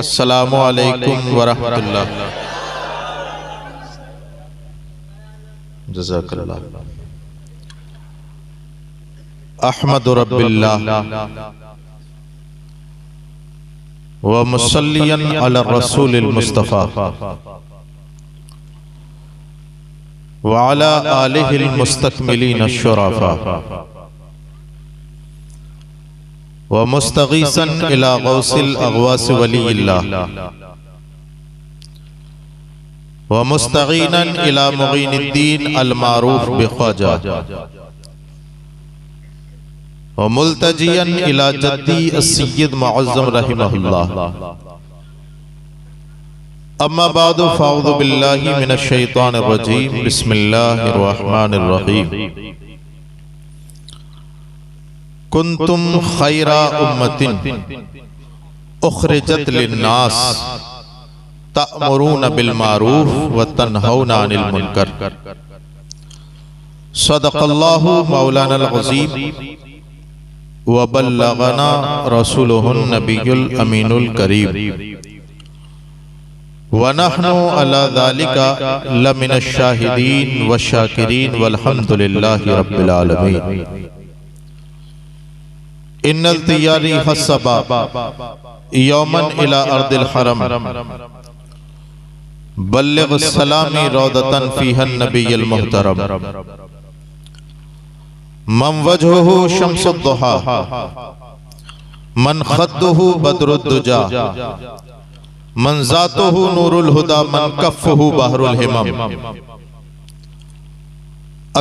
अस्सलामु अलैकुम वरहमतुल्लाह। जज़ाकल्लाह। अहमदु रब्बिल्लाह व मुसल्लियन अला रसूलिल मुस्तफ़ा व अला आलिहिल मुस्तकमिलीन अश्शुरफ़ा व मुस्तगीसन इला गौसिल अगवास वलील्लाह व मुस्तगीनन इला मुगीनिद्दीन अल मारूफ बिख्वाजा व मुल्तजियन इला जद्दी अस्सय्यद मुअज़्ज़म रहिमहुल्लाह। अम्मा बादु फ़अऊज़ु बिल्लाहि मिनश शैतानिर रजीम। बिस्मिल्लाहिर रहमानिर रहीम। कुंतुम खैरा उम्मतिन उखरिजत लिन्नास तअमुरून बिल मारूफ व तन्हौना अनिल मुनकर। सदक़ल्लाहु मौलानल अज़ीम व बल्लगना रसूलुहुन नबियुल अमीनुल करीम व नहनु अला ज़ालिका लमिनश शाहिदीन व शाकिरीन वल्हम्दुलिल्लाहि रब्बिल आलमीन। इन्नल तियारी हस्सबा यौमन इला अर्दिल हरम बल्लिग सलामी रौदतन फीहन नबियुल मुहतरम मन वजहुहु शम्सुद्दुहा मन खद्दुहु बद्रुद्दुजा मन ज़ातुहु नूरुल हुदा मन कफ़्फुहु बहरुल हिमम।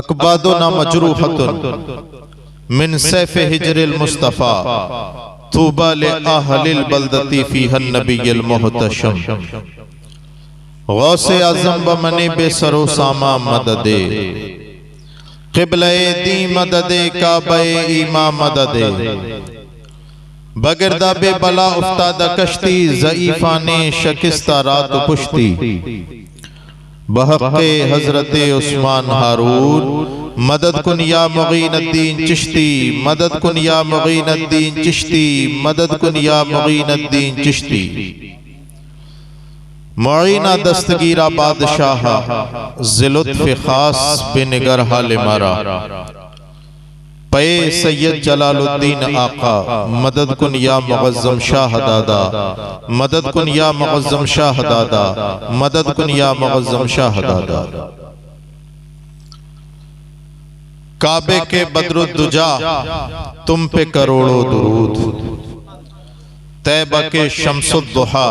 अकबादुना मजरूहतुन मिन सैफ़े हिजरिल मुस्तफ़ा तूबा ले अहलिल बल्दती फीहन नबियुल मुहतशम। गौसे आज़म बमने बेसरो सामा मददे क़िबले दी मददे काबे ईमा मददे बगिरदा बे बला उफ्तादा कश्ती ज़ईफ़ाने शकिस्ता रात पुश्ती बहक़े हज़रते उस्मान हारून मदद कुन या मुगीनुद्दीन चिश्ती मदद कुन या मुगीनुद्दीन चिश्ती मदद कुन या मुगीनुद्दीन चिश्ती। मुईना दस्तगीरा बादशाह ज़िलुत्फ़ ख़ास बेनिगर हाल मारा पे सैयद जलालुद्दीन आका मदद कुन या मुअज़्ज़म शाह दादा मदद कुन या मुअज़्ज़म शाह दादा मदद कुन या मुअज़्ज़म शाह दादा। काबे के बद्रुद्दुजा तुम पे करोड़ों दुरूद तैबा के शम्सुद्दुहा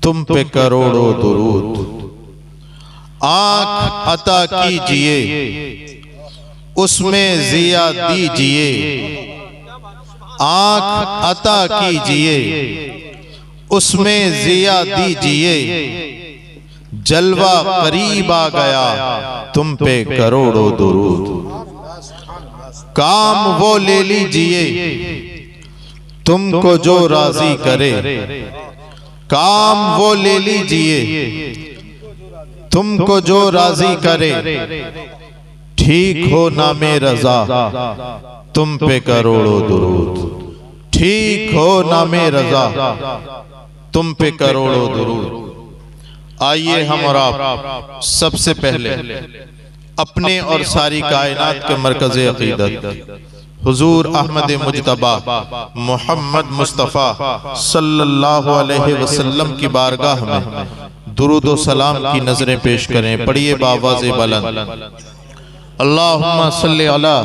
तुम पे करोड़ों दुरूद। आँख अता कीजिए उसमें ज़िया दीजिए आँख अता कीजिए उसमें ज़िया दीजिए जलवा करीब आ गया तुम पे करोड़ों दुरूद। काम वो ले लीजिए तुमको जो राजी करे काम वो ले लीजिए तुमको जो राजी करे ठीक हो नामे रजा तुम पे करोड़ों दुरूद ठीक हो नामे रजा तुम पे करोड़ों दुरूद। आइए हम और आप सबसे पहले अपने और सारी कायनात के मरकज़े अक़ीदत हुजूर अहमद मुज्तबा मोहम्मद मुस्तफ़ा सल्लल्लाहु अलैहि वसल्लम की बारगाह में दुरूद व सलाम की नजरें पेश करें। पढ़िए बावाज़े बुलंद। अल्लाहुम्मा सल्लि अला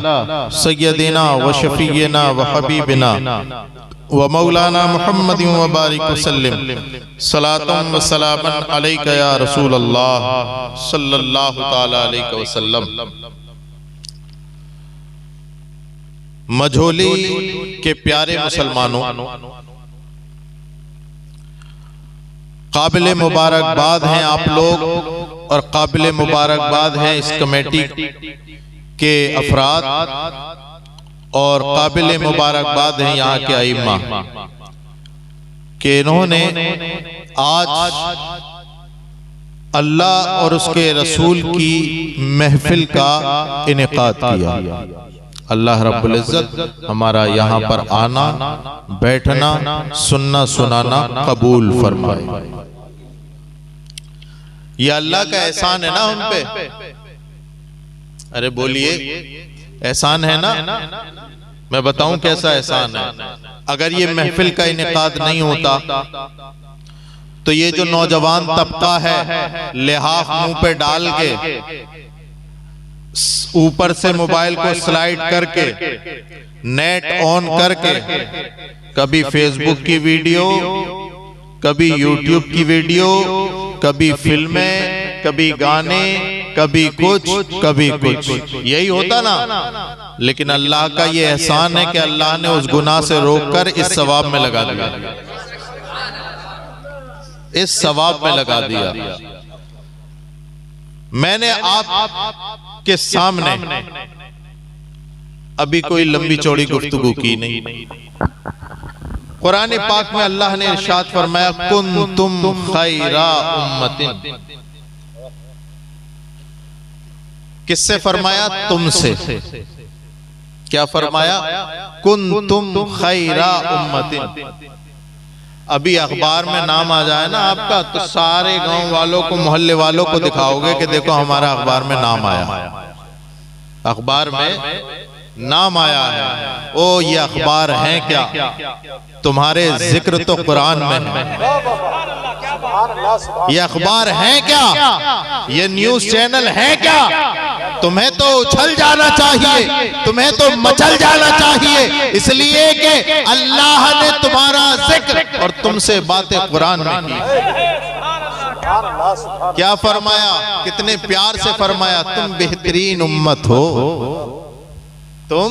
सय्यदिना व शफ़ीना व हबीबिना व मौलाना मुहम्मद व बारिक वसल्लिम सलातन व सलामन अलैका या रसूल अल्लाह सल्लल्लाहु तआला अलैहि वसल्लम। मझोली के प्यारे मुसलमानों, काबिल मुबारकबाद हैं आप लोग और काबिल मुबारकबाद हैं इस कमेटी के अफराद और काबिल मुबारकबाद हैं यहाँ के आइम्मा कि इन्होंने आज अल्लाह और उसके रसूल की महफिल का इनेकाद किया। अल्लाह रब्बुल इज्जत हमारा यहाँ पर आना, बैठना, सुनना सुनाना कबूल फरमाए। ये अल्लाह का एहसान है ना हम पे। अरे बोलिए, एहसान है ना। मैं बताऊं कैसा एहसान है। अगर ये महफिल का इनेकाद नहीं होता तो ये जो नौजवान तबका है लिहाफ मुंह पे डाल के, ऊपर से मोबाइल को स्लाइड करके, नेट ऑन करके, कभी फेसबुक की वीडियो, कभी यूट्यूब की वीडियो, कभी फिल्में, कभी गाने, कभी कुछ कभी कुछ, यही होता ना। लेकिन अल्लाह का ये एहसान है कि अल्लाह ने उस गुनाह से रोककर इस सवाब में लगा दिया, इस सवाब में लगा दिया। मैंने आप के सामने अभी कोई लंबी चौड़ी गुफ्तगू की नहीं। कुरान पाक में अल्लाह ने इरशाद फरमाया, कुंतुम खैरा उम्मतिन। किससे फरमाया? तुमसे। क्या फरमाया? कुंतुम खैरा उम्मतिन। अभी अखबार में नाम आ जाए ना आपका तो सारे गांव वालों को, मोहल्ले वालों को दिखाओगे कि देखो हमारा अखबार में नाम आया, अखबार में नाम आया है। ओ ये अखबार है क्या? तुम्हारे जिक्र तो कुरान में है। ये अखबार है क्या? ये न्यूज चैनल है क्या? तुम्हें तो उछल जाना चाहिए, तुम्हें तो मचल जाना चाहिए, इसलिए कि अल्लाह ने तुम्हारा जिक्र और तुमसे बातें कुरान में की। क्या फरमाया? कितने प्यार से फरमाया, तुम बेहतरीन उम्मत हो, तुम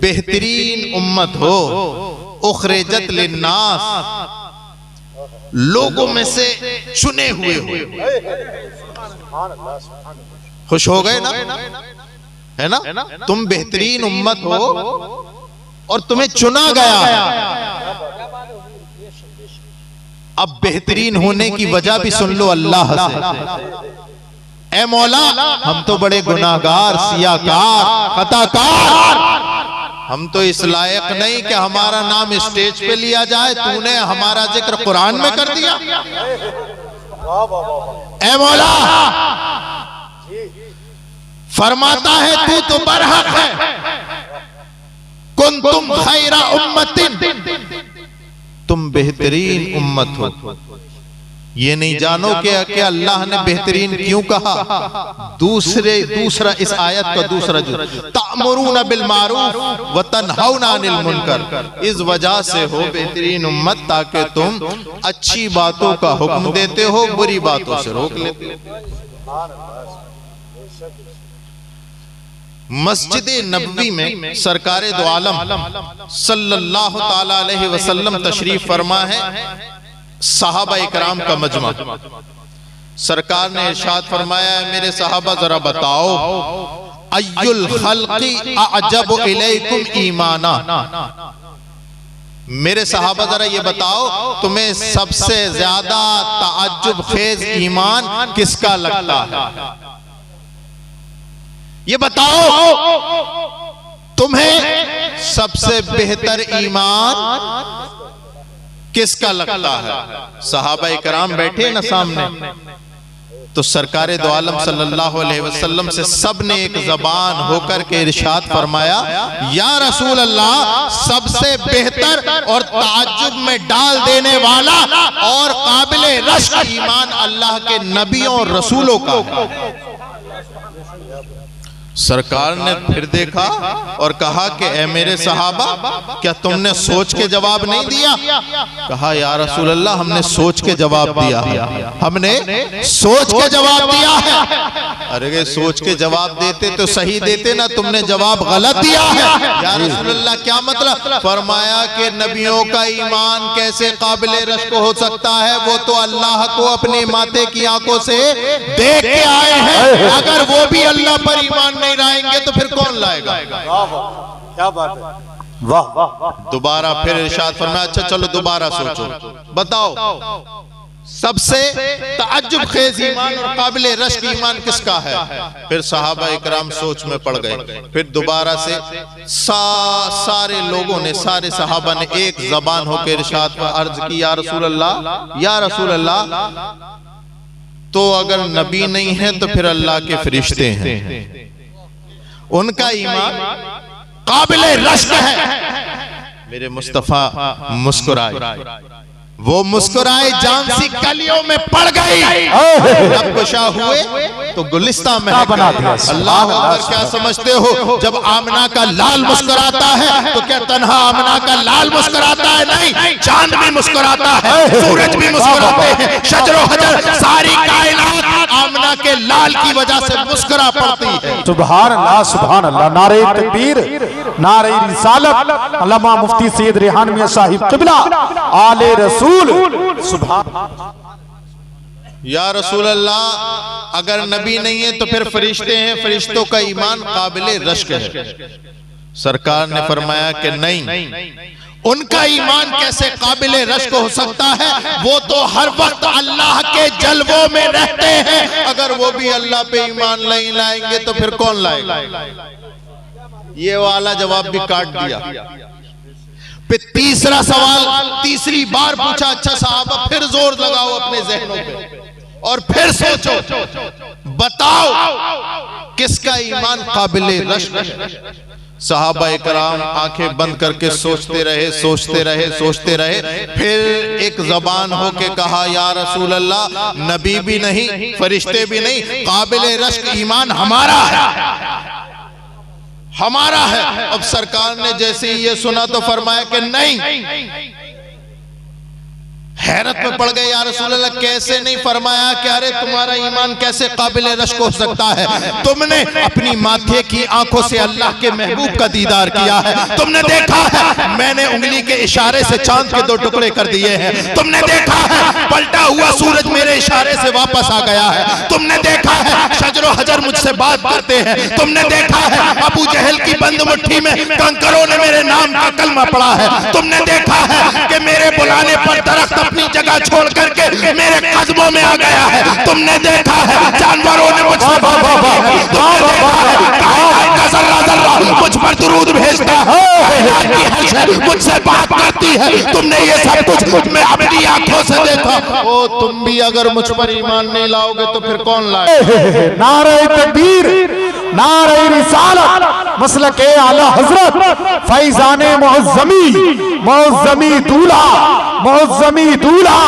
बेहतरीन उम्मत हो, उखरिजत लिन्नास, लोगों में से चुने हुए हो। खुश हो गए ना, है ना? तुम बेहतरीन उम्मत हो और तुम्हें चुना गया है। अब बेहतरीन होने की वजह भी सुन लो अल्लाह से। ऐ मौला, हम तो बड़े गुनाहगार, सियाकार, खताकार, हम तो इस लायक नहीं कि हमारा नाम स्टेज पे लिया जाए, तूने हमारा जिक्र कुरान में कर दिया। ऐ मौला, फरमाता है तू तो बरहक है। कुंतुम खैरा उम्मतिन, तुम बेहतरीन उम्मत हो। ये नहीं जानो कि अल्लाह ने बेहतरीन क्यों कहा। दूसरा इस आयत का दूसरा जो तामुरून बिल मारूफ व तनहौना अनिल मुनकर, इस वजह से हो बेहतरीन उम्मत ताकि तुम अच्छी बातों का हुक्म देते हो, बुरी बातों से रोक लेते हो। मस्जिद नबवी में सरकारे दो आलम सल्लल्लाहु ताला अलैहि वसल्लम तशरीफ फरमा है, सहाबा इकराम का मजमा। सरकार ने इरशाद फरमाया, मेरे सहाबा जरा बताओ, अय्युल खल्क़ि अअजबु इलैकुम ईमाना। मेरे सहाबा जरा ये बताओ, तुम्हें सबसे ज्यादा ताज्जुब खेज ईमान किसका लगता है? ये बताओ, तुम्हें सबसे बेहतर ईमान किसका लगता है? सहाबा इकराम बैठे ना सामने, तो सरकारे दो आलम सल्लल्लाहु अलैहि वसल्लम से सब ने एक जबान होकर के इरशाद फरमाया, या रसूल अल्लाह, सबसे बेहतर और ताज्जुब में डाल देने वाला और काबिले रश्क ईमान अल्लाह के नबियों और रसूलों का है। सरकार ने फिर देखा और कहा कि ए मेरे सहाबा, क्या तुमने सोच के जवाब नहीं दिया? कहा या रसूल अल्लाह, हमने सोच के जवाब दिया, हमने सोच के जवाब दिया है। अरे सोच के जवाब देते तो सही देते ना, तुमने जवाब गलत दिया है। या रसूल अल्लाह, क्या मतलब? फरमाया कि नबियों का ईमान कैसे काबिले रश्क हो सकता है? वो तो अल्लाह को अपने माथे की आंखों से देख के आए हैं, अगर वो भी अल्लाह पर ईमान नहीं लाएंगे तो फिर कौन लाएगा? क्या बात है, वाह। दोबारा फिर इरशाद फरमाया, अच्छा चलो दोबारा सोचो, बताओ सबसे तअज्जुब खेज ईमान और काबिल रश्क ईमान किसका है? फिर सहाबा इकराम सोच में पड़ गए। फिर दोबारा से सारे लोगों ने, सारे सहाबा ने एक जबान होकर इरशाद पर अर्ज की, या रसूल अल्लाह, या रसूल अल्लाह, तो अगर नबी नहीं है तो फिर अल्लाह के फरिश्ते हैं, उनका ईमान काबिल रश्क है। मेरे मुस्तफा मुस्कुराए, वो मुस्कुराए, जान सी कलियों में पड़ गई। जब कुशा हुए तो गुलिस्तां में बना दिया। अल्लाह अकबर, क्या समझते हो? जब आमना का लाल मुस्कुराता है तो क्या तन्हा आमना का लाल मुस्कुराता है? नहीं, चांद भी मुस्कुराता है, सूरज भी मुस्कुराते हैं, शजरो हजर सारी कायनात आमना के लाल की वजह से मुस्कुरा पड़ती है। सुभान अल्लाह, सुभान अल्लाह। नारे तकबीर, नारे रिसालत, अल्लामा मुफ्ती सैयद रेहान मियां साहिब क़िबला आले रसूल। सुभान। या रसूल अल्लाह, अगर नबी नहीं है तो फिर फरिश्ते हैं, फरिश्तों का ईमान काबिल रश्क है। सरकार ने फरमाया कि नहीं, उनका ईमान कैसे काबिल रश्क हो सकता है? वो तो हर वक्त अल्लाह के जलवों में रहते हैं। अगर वो भी अल्लाह पे ईमान नहीं लाएंगे तो फिर कौन लाएगा? ये वाला जवाब भी काट दिया। फिर तीसरा सवाल तीसरी बार पूछा, अच्छा साहबा फिर जोर लगाओ अपने जहनों पे और फिर सोचो, बताओ किसका ईमान काबिल रश्क है? सहाबा इकराम आंखें बंद करके सोचते रहे, सोचते रहे, सोचते रहे। फिर एक जबान होके कहा, या रसूल अल्लाह, नबी भी नहीं, फरिश्ते भी नहीं, काबिल रश्क ईमान हमारा है, हमारा है। अब सरकार ने जैसे ही ये सुना तो फरमाया कि नहीं। हैरत में पड़ गए, या रसूल अल्लाह कैसे नहीं? फरमाया कि अरे तुम्हारा ईमान कैसे काबिल रश्क हो सकता है? तुमने अपनी माथे की आंखों से अल्लाह के महबूब का दीदार किया है, तुमने देखा है मैंने उंगली के इशारे से चांद के 2 टुकड़े कर दिए हैं, तुमने देखा है पलटा हुआ सूरज मेरे इशारे से वापस आ गया है, तुमने देखा है शजरो हजर मुझसे बात करते हैं, तुमने देखा है अबू जहल की बंद मुट्ठी में कंकरों ने मेरे नाम का कलमा पढ़ा है, तुमने देखा है कि मेरे बुलाने पर दरख्त अपनी जगह छोड़ करके मेरे कदमों में आ गया है, तुमने देखा है जानवरों ने मुझसे मुझ पर दुरूद भेजता है, मुझसे बात करती है, तुमने ये सब कुछ मैं अपनी आंखों से देखा। ओ तुम भी अगर मुझ पर ईमान नहीं लाओगे तो फिर कौन लाए? नारे तकबीर, नारे रिसालत, मसलके आला हजरत फैजाने मुअज़्ज़मी दूल्हा, मुअज़्ज़मी दूल्हा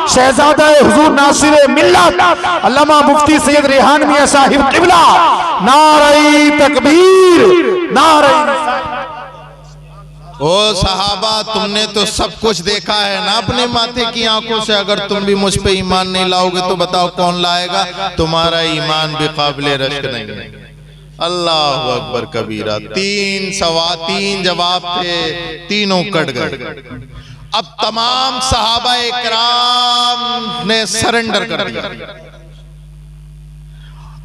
शहजादा हुजूर नासिर मिल्लत अल्लामा मुफ्ती सैयद रेहान मियां साहिब क़िबला। नारे तकबीर, नारे। ओ सहाबा, तुमने तो सब कुछ देखा है ना अपने माथे की आंखों से, अगर तुम भी मुझ पे ईमान नहीं लाओगे तो बताओ कौन लाएगा? तुम्हारा ईमान भी काबिल रश्क नहीं। अल्लाह अकबर कबीरा। 3 जवाब थे, तीनों कट गए। अब तमाम सहाबा इकराम ने सरेंडर कर दिया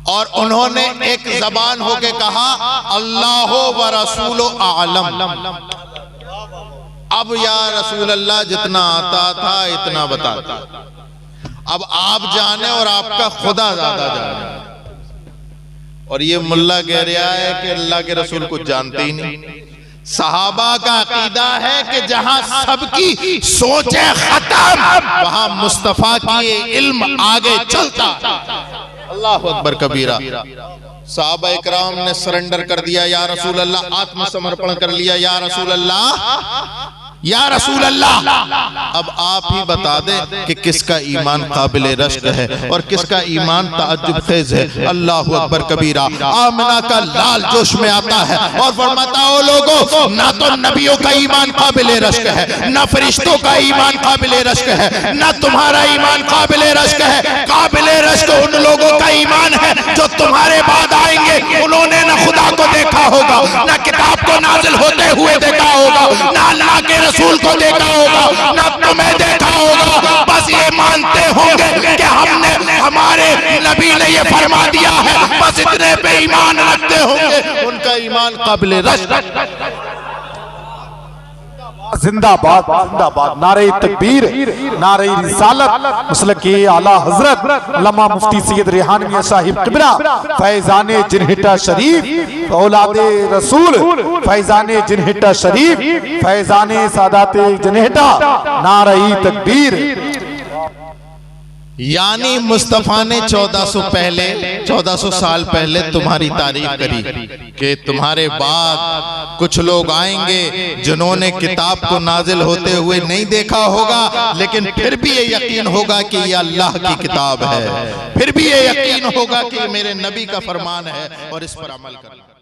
और उन्होंने एक जबान होके कहा, अल्लाह व रसूलो आलम। अब या रसूल अल्लाह, जितना आता था इतना बताता, अब आप जाने और आपका खुदा ज्यादा जाने। और ये मुल्ला कह रहा है कि अल्लाह के रसूल कुछ जानते ही नहीं। सहाबा का अकीदा है कि जहां सबकी सोचे खत्म वहां मुस्तफा की इल्म आगे चलता। अल्लाह अकबर कबीरा। सहाबा इकराम ने सरेंडर कर दिया, या रसूल अल्लाह, आत्मसमर्पण कर लिया, या रसूल अल्लाह, या रसूल अल्लाह, अब आप ही बता दें कि किसका ईमान काबिल रश्क है और किसका ईमान ताज्जुब खेज है। अल्लाह अकबर कबीरा। आमना का लाल जोश में आता है और फरमाता, ओ लोगों, ना तो नबियों का ईमान काबिल रश्क है, ना फरिश्तों का ईमान काबिल रश्क है, ना तुम्हारा ईमान काबिल रश्क है। काबिल रश्क उन लोगों का ईमान है जो तुम्हारे बाद आएंगे, उन्होंने ना खुदा को देखा होगा, ना किताब को नाजिल होते हुए देखा होगा, ना अल्लाह के रसूल को देखा होगा, ना तुम्हें देखा होगा, बस ये मानते होंगे कि हमने, हमारे नबी ने ये फरमा दिया है, बस इतने पे ईमान रखते होंगे। उनका ईमान काबिल रश्क। जिंदाबाद जिंदाबाद, नारे तकबीर, नारे रिसालत, मसलके आला हजरत अल्लामा मुफ्ती सैयद रेहान मियां साहिब किबला, फैजाने जिनहिटा शरीफ, औलादे रसूल, फैजाने जिनहिटा शरीफ, फैजाने सादाते जिनहिटा, नारे तकबीर। यानी मुस्तफा ने 1400 साल पहले तुम्हारी तारीफ करी कि तुम्हारे बाद कुछ लोग आएंगे जिन्होंने किताब को नाजिल होते हुए नहीं देखा होगा, लेकिन फिर भी ये यकीन होगा कि ये अल्लाह की किताब है, फिर भी ये यकीन होगा कि मेरे नबी का फरमान है और इस पर अमल करना।